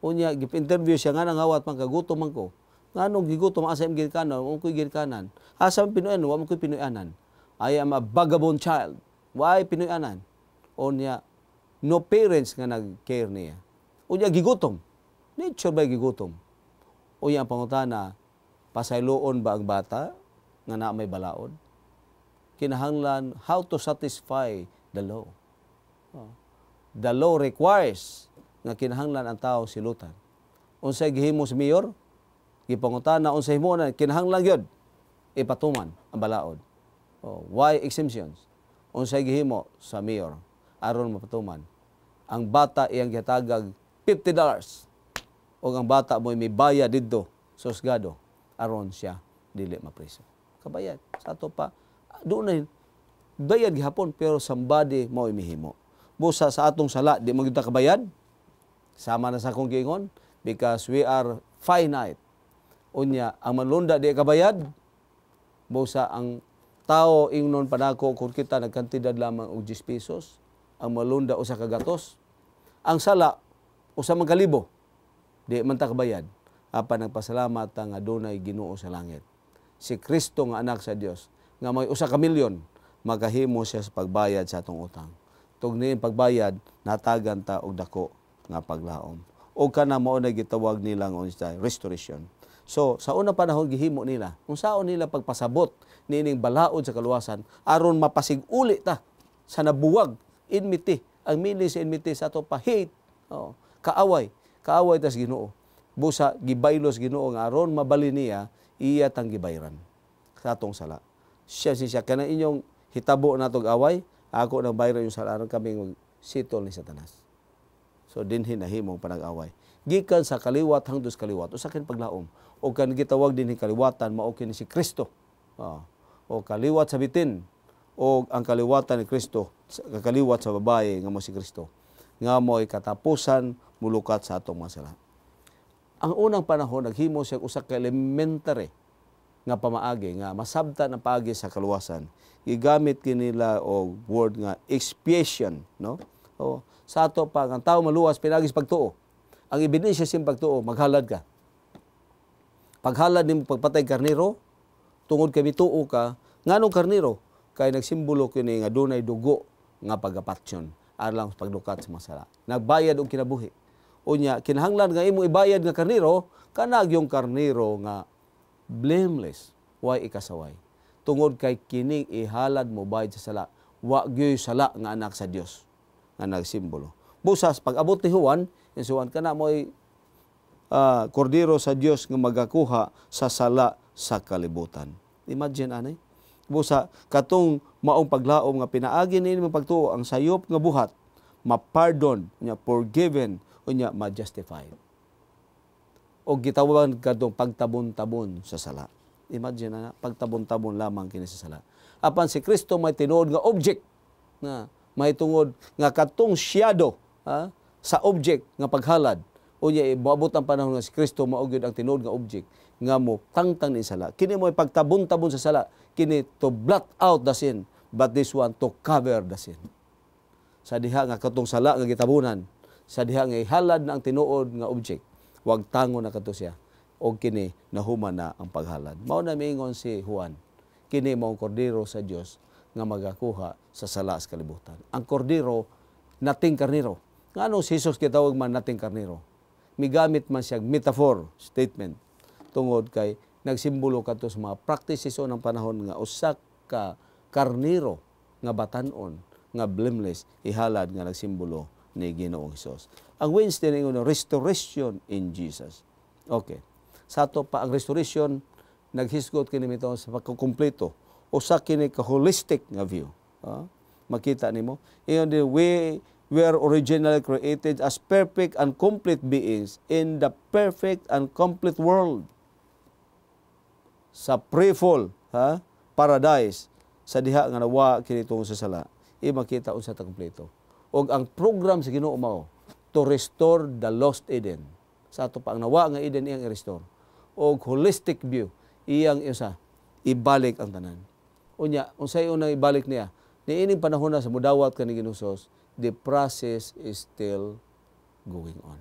Unya gip-interview siya nga nangawat man kagutom man ko. Nganong gigutom asa imong gikanan, o ko'y gikanan. Asa man Pinoyan, wa man ko'y Pinoyanan. I am a vagabond child. Why Pinoyanan? Unya no parents nga nag-care niya. Unya gigutom. Nature ba gigutom? Unya ang pangutana, pasayloon ba ang bata nga na may balaod? Kinahanglan how to satisfy the law. The law requires nga kinahanglan ang tao silutan. Unsay gihimo sa mayor? Gipangutana unsay himo na kinahanglan gyud ipatuman ang balaod. Why exemptions? Unsay gihimo sa mayor aron mapatuman? Ang bata iyang gihatagag $50 o ang bata mo may bayad didto sa husgado aron siya dili mapreso. Kabayad. Sa ato pa, doon bayad gihapon pero somebody mao imihimo. Busa sa atong sala, di mo kita kabayad. Sama na sa akong giingon because we are finite. Unya, ang manlunda di kabayad. Busa ang tao ingnon panako kung kita nagkantidad lamang og 10 pesos, ang malunda usa ka gatos. Ang sala usa man kalibo. Di man ta kabayad. Apan nagpasalamat ta nga dunay Ginoo sa langit. Si Kristo nga anak sa Dios nga may usa ka milyon magahimo siya sa pagbayad sa atong utang. Tugni pagbayad natagan ta og dako nga paglaom. O kana mao na gitawag nila nga restoration. So sa unang panahon gihimo nila, unsaon nila pagpasabot nining balaod sa kaluwasan aron mapasig-uli ta sa nabuwag enmity, ang meaning sa enmity sa ato pa hate, kaaway tas Ginoo. Busa gibaylos Ginoo nga aron mabali niya iya tang gibayran sa atong sala. Siya kana inyong hitabo natog away, ako nang bayran yung sala aron kami sitol ni Satanas. So dinhi nahimong panag-away. Gikan sa kaliwat hangtod sa kaliwat usa ken paglaom. O kan gitawag dinhi kaliwatan mao kini si Kristo. O kaliwat sa bitin o ang kaliwatan ni Kristo, kaliwat sa babaye nga mo si Kristo. Nga mo'y katapusan mulukat sa atong mga sala. Ang unang panahon naghimo siya usa ka elementary nga pamaagi nga masabtan ang paagi sa kaluwasan. Gigamit kinila og word nga expiation, no? O sa ato pa ang tawo maluwas pinagis pagtuo. Ang ebidensya sim pagtuo, maghalad ka. Paghalad nimo pagpatay karnero, tungod kay mituo ka, nganong karnero kay nagsimbolo kini nga dunay dugo nga pagapatsyon alang sa pagdukat sa masala. Nagbayad og kinabuhi. Unya kinahanglan nga imo ibayad nga karnero, kanag yung karnero nga blameless, way ikasaway. Tungod kay kining ihalad mo bayad sa sala, wa gyoy sala nga anak sa Dios nga nagsimbolo. Busas pag-abot ni Juan, insuwan kana mo'y kordero sa Dios nga magakuha sa sala sa kalibutan. Imagine anay. Busa katong maong paglaom nga pinaagi ni pagtuo ang sayop nga buhat, ma-pardon, nya forgiven, unya ma-justified. O gitawan kadtong pagtabon-tabon sa sala. Imagine na pagtabon-tabon lamang kini sa sala. Apan si Kristo may tinuod nga object na may tungod nga katong shadow sa object nga paghalad. Unya moabot ang panahon nga si Kristo mao gyud ang tinuod nga object nga mo tangtang ni sala. Kini mo pagtabon-tabon sa sala, kini to blot out the sin, but this one to cover the sin. Sa diha nga katong sala nga gitabunan, sa diha nga ihalad na ang tinuod nga object, wag tango na kadto siya. O kini nahuman na ang paghalad. Mao na miingon si Juan, kini mao kordero sa Dios nga magakuha sa sala sa kalibutan. Ang kordero nating karnero. Ngano si Jesus gitawag man nating karnero? Migamit man siya metaphor statement tungod kay nagsimbolo kadto sa mga practices o ng panahon nga usa ka karnero nga batan-on nga blameless ihalad nga nagsimbolo ni Ginoong Hesus. Ang Wednesday ningon restoration in Jesus. Okay. Sa ato pa ang restoration naghisgot kini mito sa pagkukumpleto usa kini ka holistic nga view. Makita nimo ingon we were originally created as perfect and complete beings in the perfect and complete world. Sa pre-fall, paradise, sa diha nga nawa kini tungod sa sala, makita unsa ta kompleto. Og ang program sa Ginoo mao to restore the lost Eden. Sa ato pa ang nawa nga Eden iyang i-restore. Og holistic view, iyang isa ibalik ang tanan. Unya, unsay unang ibalik niya? Niining panahon na sa mudawat ka ni Ginoos, the process is still going on.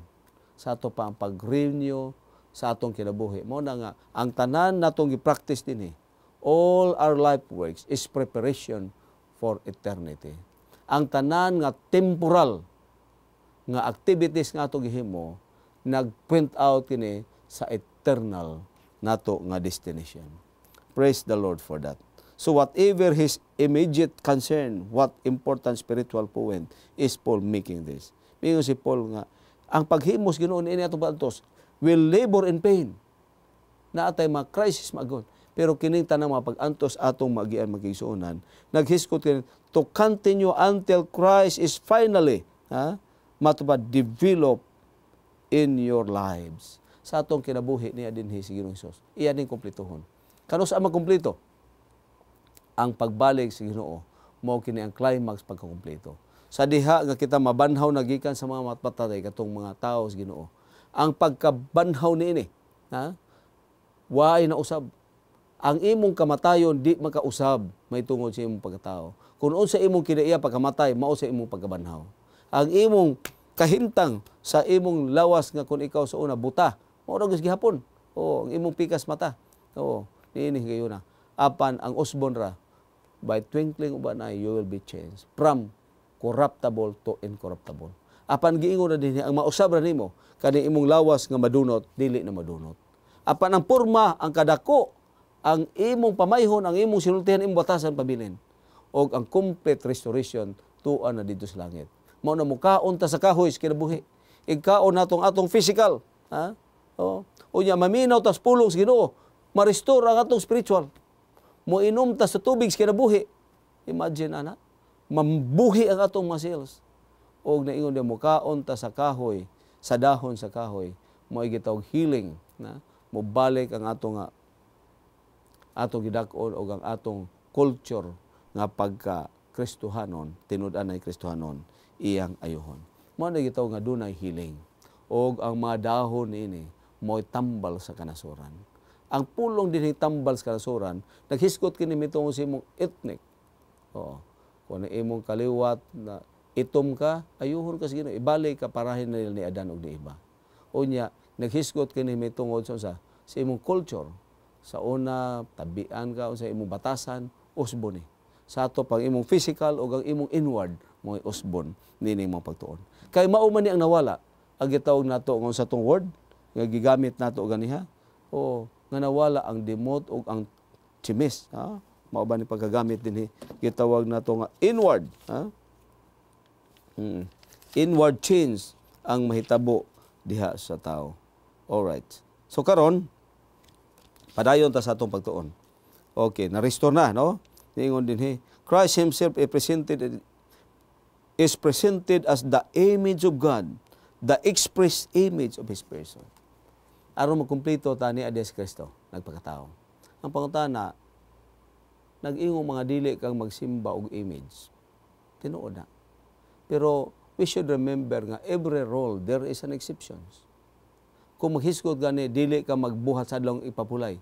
Sa ato pa ang pag-renew sa atong kinabuhi. Mao na nga, ang tanan natong i-practice din all our life works is preparation for eternity. Ang tanan nga temporal nga activities nga atong gihimo nag-point out kini sa eternal nato nga destination. Praise the Lord for that. So whatever his immediate concern, what important spiritual point is Paul making this. Mingon si Paul nga, ang paghimos Ginoo niini atong pagtuos will labor in pain. Na atay mga crisis magon. Pero kining tanang mga pag-antos atong magian magigsuonan, naghiskot kini to continue until Christ is finally matupad develop in your lives. Sa atong kinabuhi niya dinhi si Ginoong Hesus. Iya din kumpletohon. Kano sa makumpleto? Ang pagbalik sa Ginoo mao kini ang climax pagkakumpleto. Sa diha nga kita mabanhaw nagikan sa mga matpatay katong mga tawo sa Ginoo. Ang pagkabanhaw niini, waay na usab. Ang imong kamatayon di makausab may tungod sa imong pagkatao. Kung unsa imong kinaiya pagkamatay, mao sa imong pagkabanhaw. Ang imong kahimtang sa imong lawas nga kung ikaw sa una buta, mao ra gihapon. O ang imong pikas mata. Oo, niini kayo na. Apan ang usbon ra, by twinkling of an eye, you will be changed from corruptible to incorruptible. Apan giingon na din ang mausab ra nimo kani imong lawas nga madunot dili na madunot. Apan ang porma ang kadako ang imong pamayhon ang imong sinultihan imong batasan pabilin og ang complete restoration tuan na dito sa langit. Mao na mukaon ta sa kahoy sa kinabuhi. Igkaon natong atong physical, unya maminaw tas pulong sa Ginoo, ma-restore ang atong spiritual. Mo inom ta sa tubig sa kinabuhi. Imagine ana, mambuhi ang atong muscles. Og naingon dia mukaon ta sa kahoy, sa dahon sa kahoy, mo gitawag healing na mobalik ang atong gidak-on og ang atong culture nga pagka Kristohanon, tinud-an na Kristohanon, iyang ayuhon. Mao na gitawag nga dunay healing. Og ang mga dahon niini mo'y tambal sa kanasuran. Ang pulong din tambal sa kanasuran, naghisgot kini mitong sa imong ethnic. Oo. Kung imong kaliwat na itom ka, ayuhon ka sa Ginoo, ibalik ka parahin nila ni Adan ug ni Eva. Unya, naghisgot kini mitungod sa imong culture. Sa una, tabian ka, sa imong batasan, usbon ni. Sa ato pang imong physical o ang imong inward, mo'y usbon, nining mga pagtuon. Kay mauman ni ang nawala, ang gitawag nato ngon sa tong word, nga gigamit nato ganiha, o nga nawala ang demot o ang chimis. Ha? Mao ba ni pagkagamit din gitawag nato nga inward. Ha? Inward change ang mahitabo diha sa tao. Alright. So karon, padayon ta sa atong pagtuon. Okay, na-restore na, no? Ningon din Christ himself is presented as the image of God, the express image of His person. Aron makumpleto ta ni Ades Kristo nagpakatao. Ang pangutana, nag-ingong mga dili kang magsimba og image. Tinuod na. Pero we should remember nga every role there is an exception. Kung maghisgot gani dili ka magbuhat sa adlong ipapulay,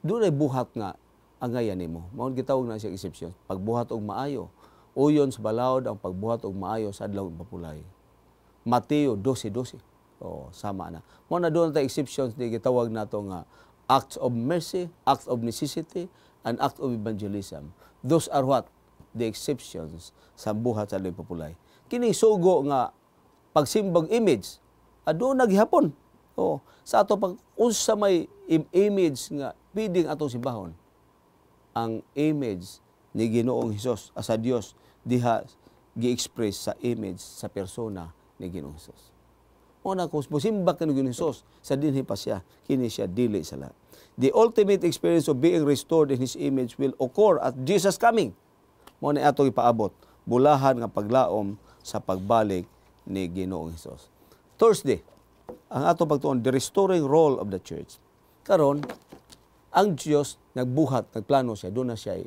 doon ay buhat nga angayan nimo. Mao gitawag na siya exception. Pagbuhat og maayo, uyon sa balaod ang pagbuhat og maayo sa adlong ipapulay. Mateo 12:12. O, sama na. Mao na doon ta exceptions di gitawag nato nga acts of mercy, acts of necessity, and acts of evangelism. Those are what? The exceptions sa buhat sa adlong ipapulay. Kini sugo nga pagsimbag image, adto naghihapon. O, sa ato pag unsa may image nga piding atong simbahon. Ang image ni Ginoong Hesus as a Dios diha gi-express sa image sa persona ni Ginoong Hesus. Una kung musimba ka ni Ginoong Hesus sa dinhi pa siya, kini siya dili sala. The ultimate experience of being restored in His image will occur at Jesus coming. Mo na atong ipaabot, bulahan nga paglaom sa pagbalik ni Ginoong Hesus. Thursday, ang atong pagtuon, the restoring role of the church. Karon, ang Diyos nagbuhat, nagplano siya, doon na siya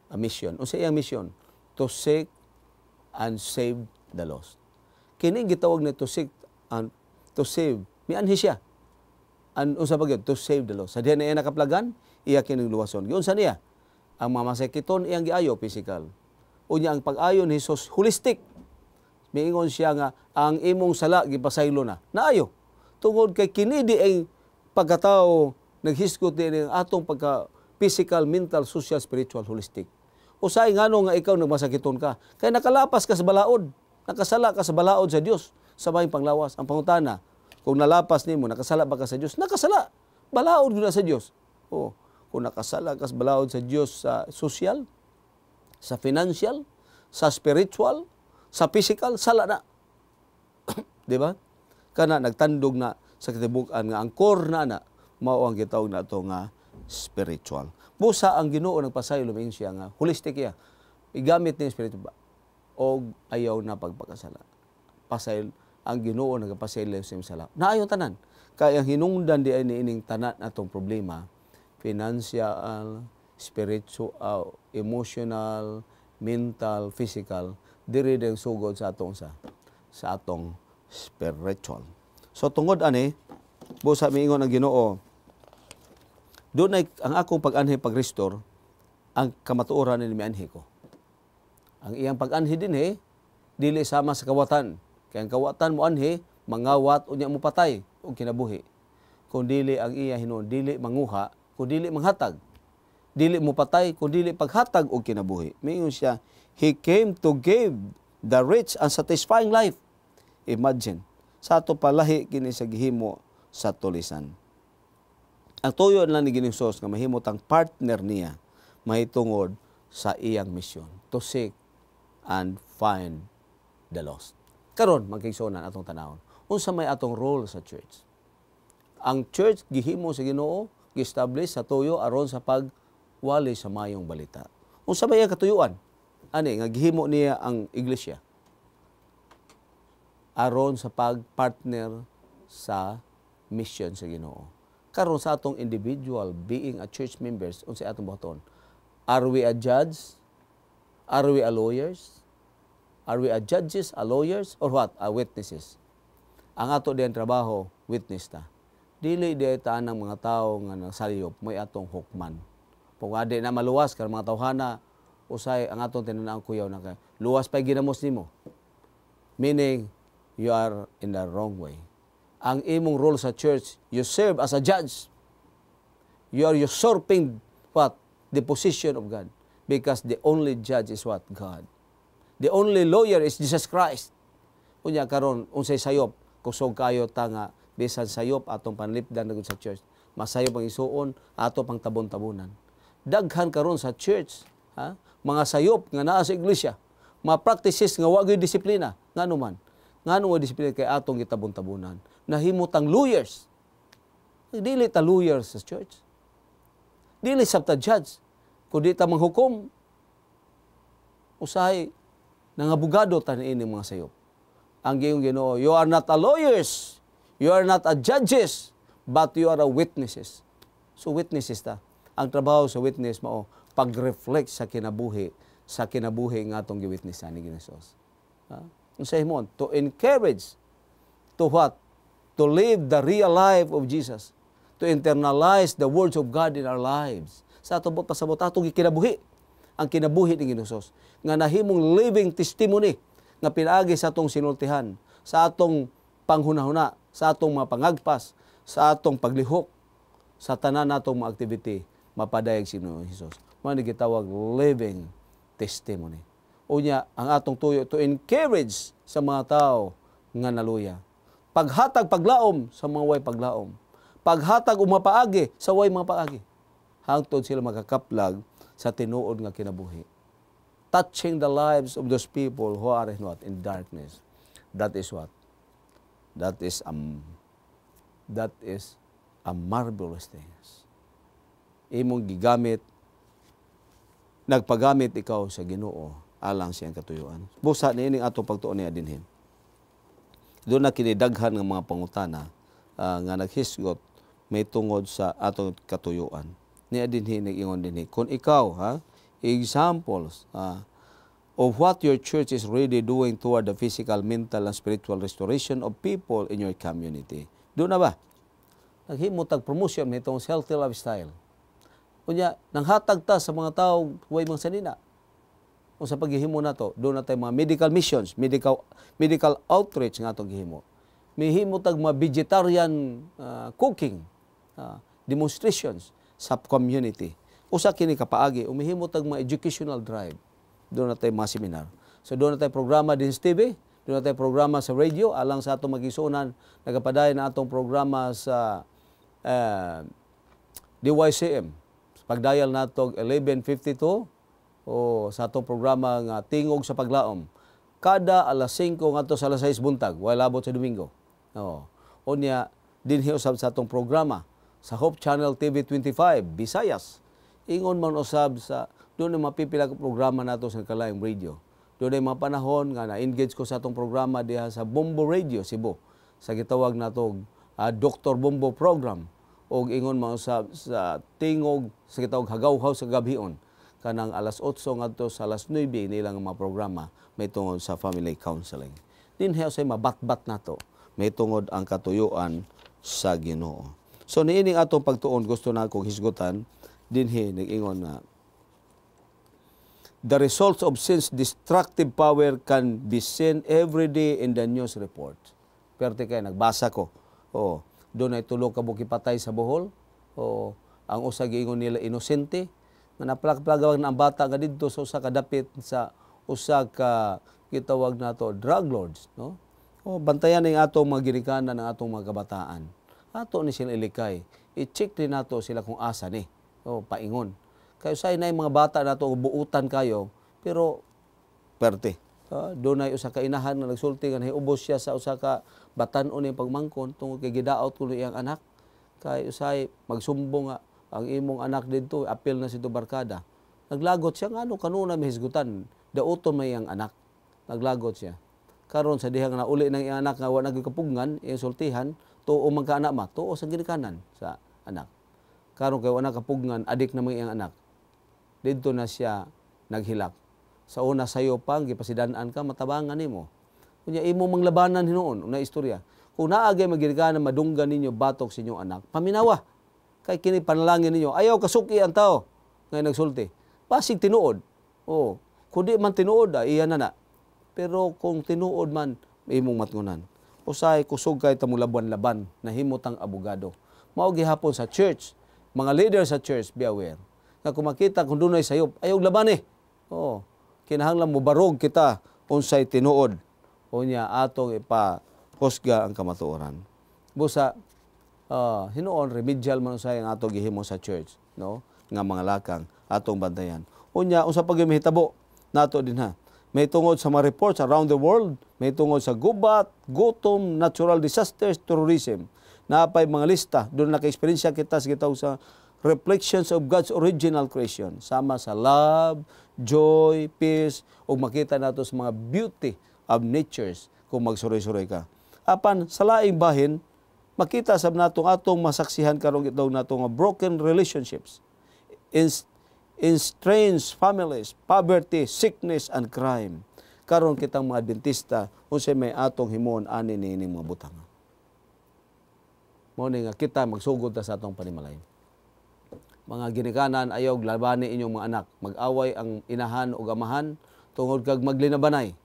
a mission. O sa iyang mission, to seek and save the lost. Kini gitawag na to seek and to save. May anhi siya. Unsa pa gyud to save the lost. Sa diha na iya nakaplagan, iya kining luwason. Giunsa niya? Ang mga masakiton iyang giayo physical. Unya ang pag-ayo ni Jesus holistic. Miingon siya nga ang imong sala gipasaylo na. Naayo. Tungod kay kini di ay pagkatao naghisgot din ang atong pagka physical, mental, social, spiritual, holistic. Usay ngano nga ikaw nagmasakiton ka kay nakalapas ka sa balaod, nakasala ka sa balaod sa Dios sa may panglawas. Ang pangutana, kung nalapas nimo nakasala ba ka sa Dios? Nakasala. Balaod gyud sa Dios. Oh, kung nakasala ka sa balaod sa Dios sa social, sa financial, sa spiritual, sa physical, sala na. Di ba? Kana nagtandog na sa katibukan nga ang core na mao ang gitawag nato nga spiritual. Busa ang Ginoo nagpasaylo maing siya nga holistic ya. Igamit ni spiritual og ayaw na pagpakasala. Pasayl ang Ginoo nagapasaylo sa sala. Naayon tanan. Kaya ang hinungdan di ay niining tanan atong problema, financial, spiritual, emotional, mental, physical, diri din sugod sa atong sa atong spiritual. So tungod ani, busa miingon ang Ginoo, doon ay ang akong pag-anhi pag-restore, ang kamatuoran ni mianhi ko. Ang iyang pag-anhi din dili sama sa kawatan. Kaya ang kawatan mo anhi, mangawat unya mo patay o kinabuhi. Kung dili ang iya hinuon, dili manguha, kung dili manghatag. Dili mo patay, kung dili paghatag o kinabuhi. Miingon siya, He came to give the rich and satisfying life. Imagine, sa ato palahi kini sa gihimo sa tulisan. Ang tuyo lang ni Ginoong Hesus nga mahimutang partner niya mahitungod sa iyang misyon to seek and find the lost. Karon magkigsunan atong tanawon. Unsa may atong role sa church? Ang church gihimo sa Ginoo, gi-establish sa tuyo aron sa pagwali sa mayong balita. Unsa may katuyuan? Ani nga gihimo niya ang iglesia aron sa pagpartner sa mission sa Ginoo. Karon sa atong individual being a church members unsa atong buhaton? Are we a judge? Are we a lawyers? Are we a judges, a lawyers, or what? A witnesses. Ang ato diyan trabaho, witness ta. dili di taan ng mga tao nga nasayop may atong hukman. Kung adi na maluwas kan mga tawhana usay ang atong tinanaang kuyaw na kay luwas pay ginamos nimo. Meaning you are in the wrong way. Ang imong role sa church, you serve as a judge. You are usurping what? The position of God. Because the only judge is what? God. The only lawyer is Jesus Christ. Unya karon unsay sayop, kusog kayo tanga bisan sayop atong panlipdan na sa church. Masayop ang isuon ato pang tabon-tabunan. Daghan karon sa church, ha? Mga sayop nga naa sa iglesia, mga practices nga wa gyud disiplina, ngano man. Ngano nga disiplina kay atong gitabon-tabunan. Nahimutang lawyers. Dili ta lawyers sa church. Dili sabta judge. Kundi ta manghukom. Usahay nang abogado ta niini mga sayop. Ang gayong Ginoo, you are not a lawyers. You are not a judges, but you are a witnesses. So witnesses ta. Ang trabaho sa witness mao pag-reflect sa kinabuhi nga atong giwitnessan ni Hesus. Ha? Unsay mo to encourage to what? To live the real life of Jesus. To internalize the words of God in our lives. Sa ato pasabot atong kinabuhi. Ang kinabuhi ni Hesus nga nahimong living testimony nga pinaagi sa atong sinultihan, sa atong panghunahuna, sa atong mga pangagpas, sa atong paglihok, sa tanan natong mga activity, mapadayag si Hesus. Mao ni gitawag living testimony. Unya ang atong tuyo to encourage sa mga tao nga naluya. Paghatag paglaom sa mga way paglaom. Paghatag o mapaagi sa way mga paagi. Hangtod sila makakaplag sa tinuod nga kinabuhi. Touching the lives of those people who are in darkness. That is what? That is a marvelous thing. Imong gigamit, nagpagamit ikaw sa Ginoo alang siyang katuyuan. Busa niining atong pagtuon niya dinhin. Doon na kinidaghan ng mga pangutana nga naghisgot may tungod sa atong katuyuan. Niya dinhin nag-ingon dinhi. Kung ikaw, examples of what your church is really doing toward the physical, mental, and spiritual restoration of people in your community. Doon na ba? Naghimutag promotion nitong healthy lifestyle. Kunya, nanghatag ta sa mga tao way mga sanina. O sa paghihimo na to, doon na tayo mga medical missions, medical outreach nga itong gihimo. May himutag mga vegetarian cooking demonstrations sa community. Usa kini kapaagi, umihimutag mga educational drive. Doon na tayo mga seminar. So doon na tayo programa din sa TV, doon na tayo programa sa radio, alang sa atong magisunan, nagapadayon na atong programa sa DYCM. Pagdial nato 11:52 o sa atong programa nga Tingog sa Paglaom. Kada alas 5 ngadto sa alas 6 buntag, wala labot sa Domingo. Unya dinhi usab sa atong programa sa Hope Channel TV 25 Visayas. Ingon man usab sa doon na mapipila ka programa nato sa Kalayong Radio. Doon ay mga panahon nga na-engage ko sa atong programa diha sa Bombo Radio Cebu. Sa gitawag nato Dr. Bombo program. O ingon man usab sa Tingog sa gitawag Hagawhaw sa Gabhion. Kanang alas 8 ngadto sa alas 9 nilang mga programa may tungod sa family counseling. Dinhi usay mabatbat nato may tungod ang katuyuan sa Ginoo. So niining atong pagtuon gusto na akong hisgutan dinhi nag-ingon na the results of sin's destructive power can be seen every day in the news report. Perte kay nagbasa ko. Doon ay tulo ka bukipatay sa Bohol. Ang usa giingon nila inosente. Nga naplag-plagawag na ang bata nga didto sa usa ka dapit sa usa ka gitawag nato drug lords, no? Bantayan ning atong mga ginikanan ng atong mga kabataan. Ato ni sila ilikay. I-check din nato sila kung asa ni. Paingon. Kayo say na mga bata nato buutan kayo pero perte. Doon ay usa ka inahan na nagsulti nga nahiubos siya sa usa ka batan-on ning pagmangkon tungod kay gidaot kuno iyang anak. Kay usay magsumbong nga ang imong anak didto apil na sidto barkada. Naglagot siya ngano kanuna may hisgutan. Daoton may iyang anak. Naglagot siya. Karon sa dihang na uli ng iyang anak nga wa nagkapugngan iyang sultihan tuo man ka anak tuo sa ginikanan sa anak. Karon kay wa nakapugngan adik na may iyang anak. Didto na siya naghilak. Sa una sayo pang gipasidan-an ka matabangan nimo. Kunya imo manglabanan hinuon una istorya. Kung naagay magirigana madunggan ninyo batok sa inyong anak, paminawa. Kay kini panalangin ninyo, ayaw kasuki ang tao ngay nagsulti. Pasig tinuod. Oh, kung di man tinuod, iyan na. Pero kung tinuod man, imong matngunan. Usay kusog kay tamulaban-laban na himutang abogado. Mao gihapon sa church, mga leader sa church, be aware. Nga kung makita kung dunay sayop, ayaw laban Oh, kinahanglan mo barog kita unsay tinuod. Unya atong husga ang kamatuoran. Busa, hinuon, remedial man usay ang ato gihimo sa church, no? Nga mga lakang atong bantayan. Unya, unsa pag mahitabo, nato din ha. May tungod sa mga reports around the world, may tungod sa gubat, gutom, natural disasters, terrorism. Napay mga lista, doon naka-experience kita sa reflections of God's original creation. Sama sa love, joy, peace, o makita nato sa mga beauty of natures kung magsuroy-suroy ka. Apan sa laing bahin, makita sab natong atong masaksihan karong itaw natong broken relationships, in strange families, poverty, sickness, and crime. Karon kitang mga Adventista, unsay may atong himon ani niining mga butang. Mao ni nga kita magsugod ta sa atong panimalay. Mga ginikanan, ayaw labani inyong mga anak. Mag-away ang inahan o amahan tungod kag maglinabanay.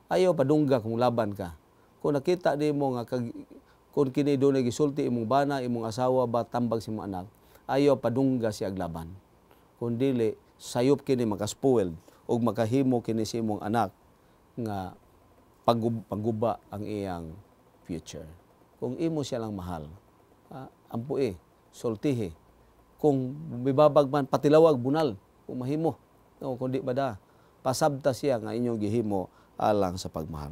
Ayaw padungga kung laban ka. Kung nakita di mo nga kung kini doon gisulti imong bana, imong asawa ba tambag si imong anak, ayaw padungga siya aglaban. Kung dili sayop kini makaspoiled o makahimo kini si imong anak nga pagguba ang iyang future. Kung imo siya lang mahal, ampui, sultihi. Kung bibabag man patilawag bunal, kung mahimo. No, kung di bada, pasabta siya nga inyong gihimo alang sa pagmahal.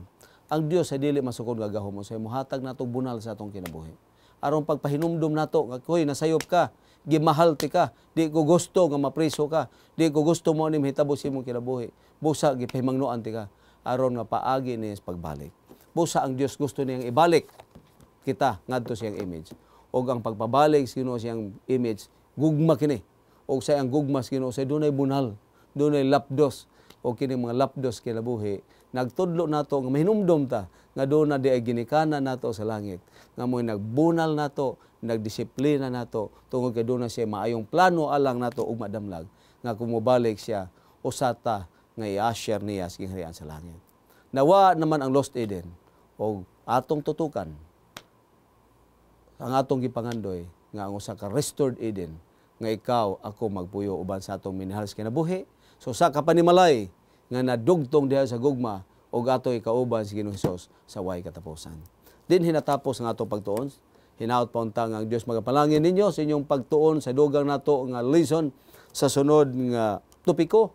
Ang Dios ay dili masukod gagahom sa muhatag nato bunal sa atong kinabuhi. Aron pagpahinumdum nato nga koy nasayop ka, gimahal ti ka, di ko gusto nga mapriso ka, di ko gusto mo ni mahitabo sa imong kinabuhi. Busa gipahimangnuan ti ka aron nga paagi ni pagbalik. Busa ang Dios gusto niyang ibalik kita ngadto siyang image. Og ang pagpabalik sino siyang image gugma kini. Og say ang gugmas Ginoo say dunay bunal, dunay lapdos o kini mga lapdos kinabuhi. Nagtudlo nato nga mahinumdom ta nga doon na di ay ginikana nato sa langit. Nga mo'y nagbunal nato, nagdisiplina nato, tungod kay doon na siya maayong plano alang nato ug madamlag. Nga kumubalik siya, usata nga i-assure niya sa kingharian sa langit. Nawa naman ang Lost Eden, o atong tutukan, ang atong gipangandoy, nga ang usa ka restored Eden, nga ikaw, ako magpuyo uban sa atong minahal sa kinabuhi. So sa kapanimalay, nga nadugtong diha sa gugma o ato'y kauban si Ginoong Hesus sa way katapusan. Din hinatapos ang atong pagtuon, hinaot pa untang ang Dios magapalangin ninyo sa inyong pagtuon sa dugang nato nga lesson sa sunod nga topiko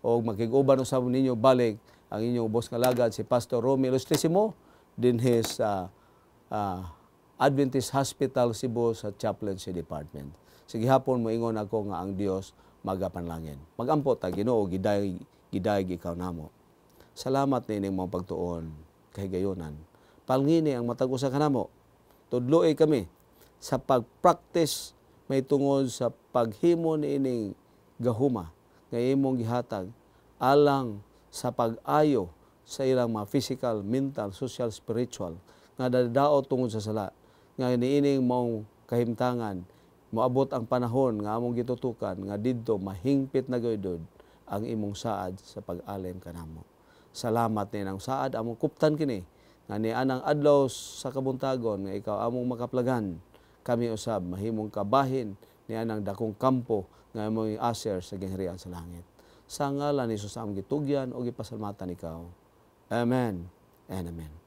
o makig-uban usab ninyo balik ang inyong ubos nga lagad si Pastor Romy Ilustrisimo din his Adventist Hospital Cebu sa Chaplaincy Department. Sige hapon moingon ako nga ang Dios magapanlangin. Magampo ta Ginoo gidayeg ikaw namo. Salamat ni ining mga pagtuon kay gayonan. Palngini ang matag usa kanamo. Tudloy kami sa pagpractice may tungod sa paghimo ni ining gahuma nga imong gihatag alang sa pag-ayo sa ilang mga physical, mental, social, spiritual nga dadao tungod sa sala. Nga niining mong kahimtangan moabot ang panahon nga among gitutukan nga didto mahingpit na gayud ang imong saad sa pag-alem kanamo. Salamat ni nang saad among kuptan kini nga ni anang adlaw sa kabuntagon nga ikaw among makaplagan kami usab mahimong kabahin ni anang dakong kampo nga among aser sa gingharian sa langit. Sa ngalan ni Jesus among gitugyan o gipasalamatan ikaw. Amen and amen.